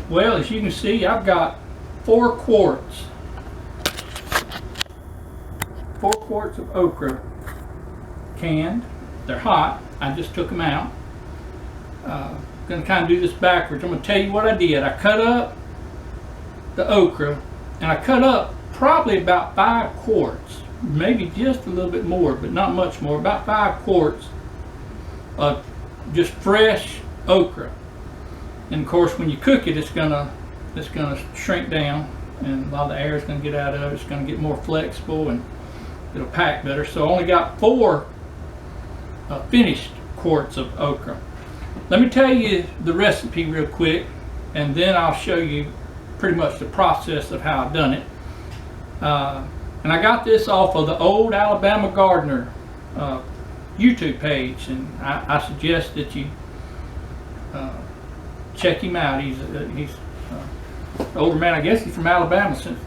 Well, as you can see, I've got 4 quarts. 4 quarts of okra canned. They're hot. I just took them out. Going to kind of do this backwards. I'm going to tell you what I did. I cut up the okra, and I cut up probably about 5 quarts, maybe just a little bit more, but not much more. About 5 quarts of just fresh okra. And of course, when you cook it, it's gonna shrink down, and a lot of the air is going to get out of it. It's going to get more flexible, and it'll pack better. So I only got 4 finished quarts of okra. Let me tell you the recipe real quick, and then I'll show you pretty much the process of how I've done it. And I got this off of the Old Alabama Gardener YouTube page, and I suggest that you check him out. He's an older man. I guess he's from Alabama, since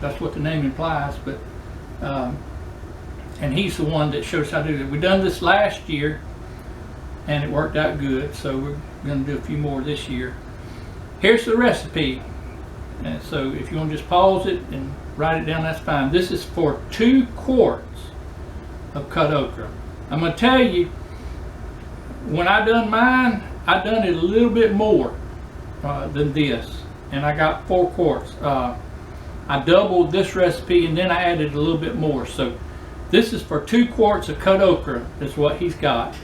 that's what the name implies. But and he's the one that showed us how to do it. We done this last year, and it worked out good. So we're going to do a few more this year. Here's the recipe. And so if you want to just pause it and write it down, that's fine. This is for 2 quarts of cut okra. I'm going to tell you, when I done mine, I done it a little bit more than this, and I got 4 quarts. I doubled this recipe, and then I added a little bit more. So this is for 2 quarts of cut okra is what he's got.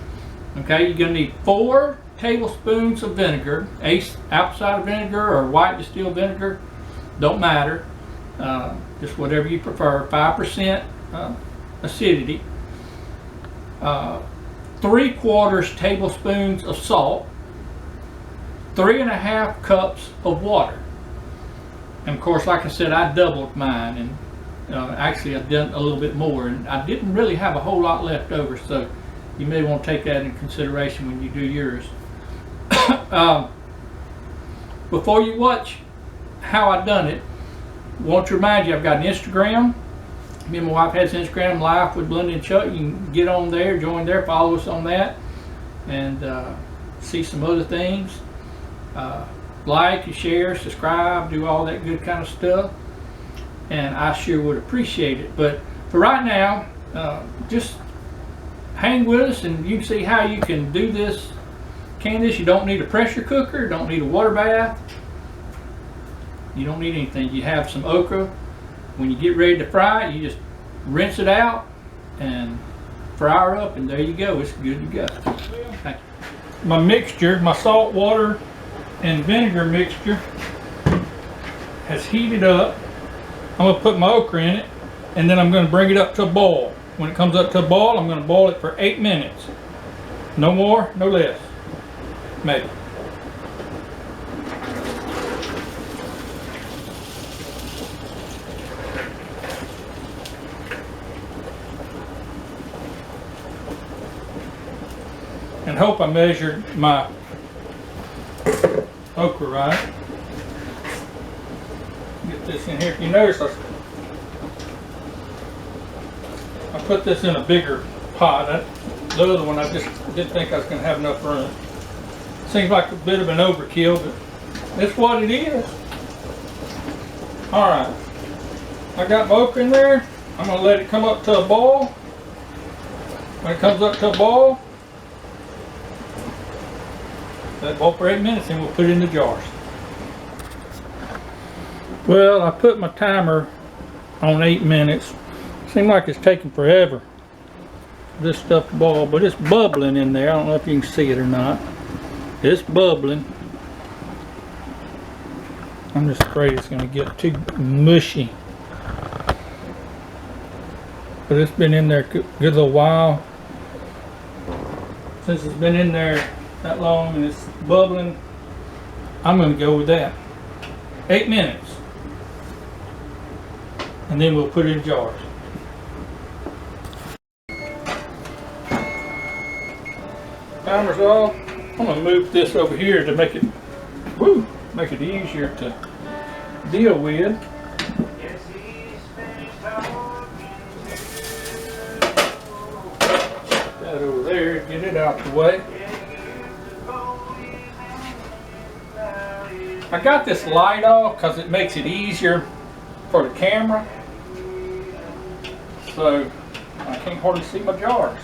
Okay, you're going to need 4 tablespoons of vinegar, apple cider vinegar or white distilled vinegar, don't matter, just whatever you prefer. 5% acidity, 3/4 tablespoons of salt, 3½ cups of water. And of course, like I said, I doubled mine, and actually I've done a little bit more, and I didn't really have a whole lot left over, so you may want to take that in consideration when you do yours. Before you watch how I done it, I want to remind you I've got an Instagram. Me and my wife has Instagram, Life with Blinda and Chuck. You can get on there, join there, follow us on that, and see some other things. Like, share, subscribe, do all that good kind of stuff, and I sure would appreciate it. But for right now, just hang with us, and you can see how you can do this. Can this? You don't need a pressure cooker, don't need a water bath, you don't need anything. You have some okra. When you get ready to fry it, you just rinse it out and fry her up, and there you go. It's good to go. Okay. My mixture, my salt, water, and vinegar mixture has heated up. I'm going to put my okra in it, and then I'm going to bring it up to a boil. When it comes up to a boil, I'm going to boil it for 8 minutes. No more, no less. Maybe. And hope I measured my okra right. Get this in here. If you notice, I put this in a bigger pot. The other one, I just didn't think I was going to have enough room. Seems like a bit of an overkill, but that's what it is. Alright, I got my okra in there. I'm going to let it come up to a boil. When it comes up to a boil, let it boil for 8 minutes, and we'll put it in the jars. Well, I put my timer on 8 minutes. Seems like it's taking forever for this stuff to boil, but it's bubbling in there. I don't know if you can see it or not. It's bubbling. I'm just afraid it's going to get too mushy. But it's been in there a good little while. Since it's been in there that long and it's bubbling, I'm going to go with that. 8 minutes. And then we'll put it in jars. Timer's off. I'm going to move this over here to make it easier to deal with. That over there, get it out the way. I got this light off because it makes it easier for the camera. So I can't hardly see my jars.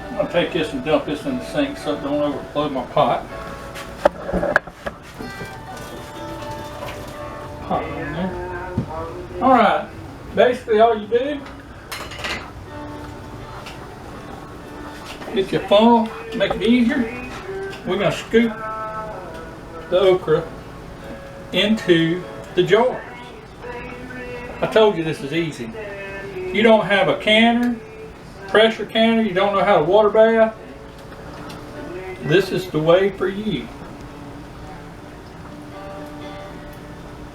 I'm going to take this and dump this in the sink so it don't overflow my pot. Pot on there. Alright, basically all you do, get your funnel, make it easier. We're going to scoop the okra into the jars. I told you this is easy. If you don't have a canner, pressure canner, you don't know how to water bath, this is the way for you.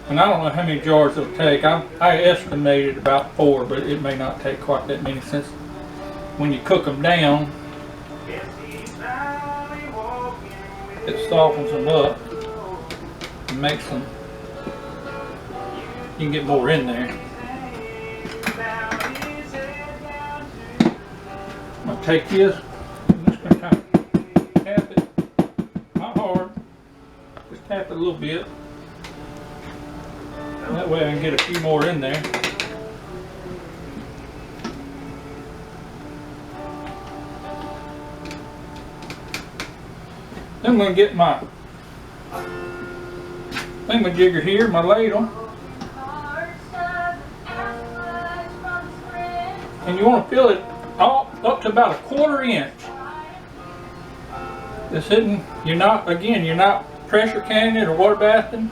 And I don't know how many jars it'll take. I estimated about 4, but it may not take quite that many since when you cook them down, it softens them up and makes them, you can get more in there. I'm going to take this, I'm just going to kind of tap it, not hard, just tap it a little bit. That way I can get a few more in there. Then I'm going to get my thingamajigger here, my ladle. And you want to fill it all up to about a 1/4 inch. This isn't, you're not pressure canning it or water bathing.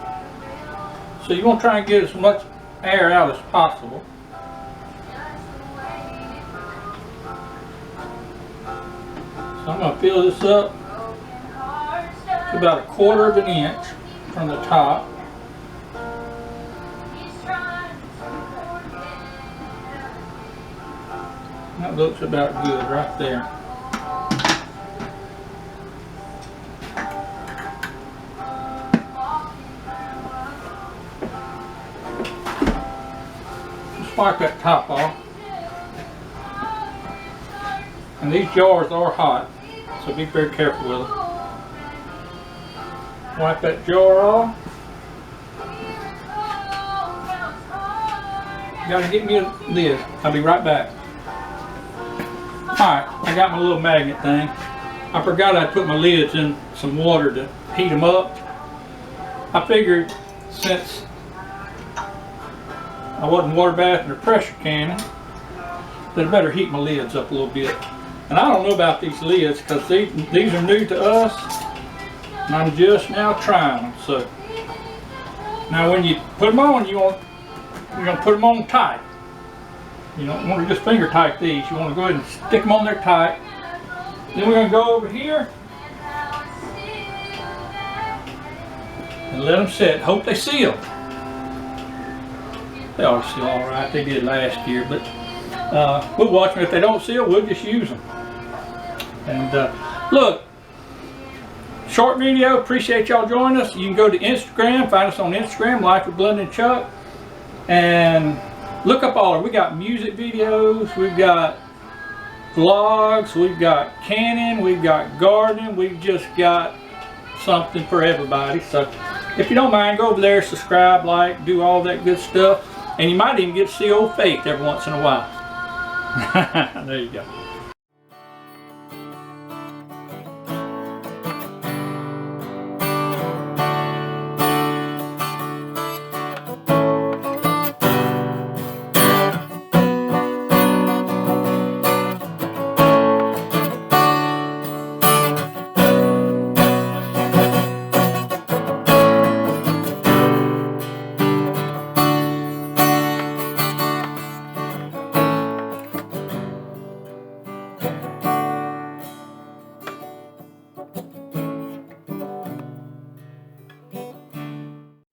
So you want to try and get as much air out as possible. So I'm going to fill this up to about a 1/4 inch from the top. That looks about good right there. Just wipe that top off. And these jars are hot, so be very careful with them. Wipe that jar off. Gotta get me a lid. I'll be right back. Alright, I got my little magnet thing. I forgot I put my lids in some water to heat them up. I figured since I wasn't water bathing or pressure canning, that I better heat my lids up a little bit. And I don't know about these lids because these are new to us. And I'm just now trying them. So now when you put them on, you're going to put them on tight. You don't want to just finger tight these. You want to go ahead and stick them on there tight. Then we're going to go over here and let them set. Hope they seal. They ought to seal all right. They did last year, but we'll watch them. If they don't seal, we'll just use them. And look, short video. Appreciate y'all joining us. You can go to Instagram. Find us on Instagram, Life with Blinda and Chuck, and look up all. We got music videos. We've got vlogs. We've got canning. We've got gardening. We've just got something for everybody. So if you don't mind, go over there, subscribe, like, do all that good stuff, and you might even get to see old Faith every once in a while. There you go.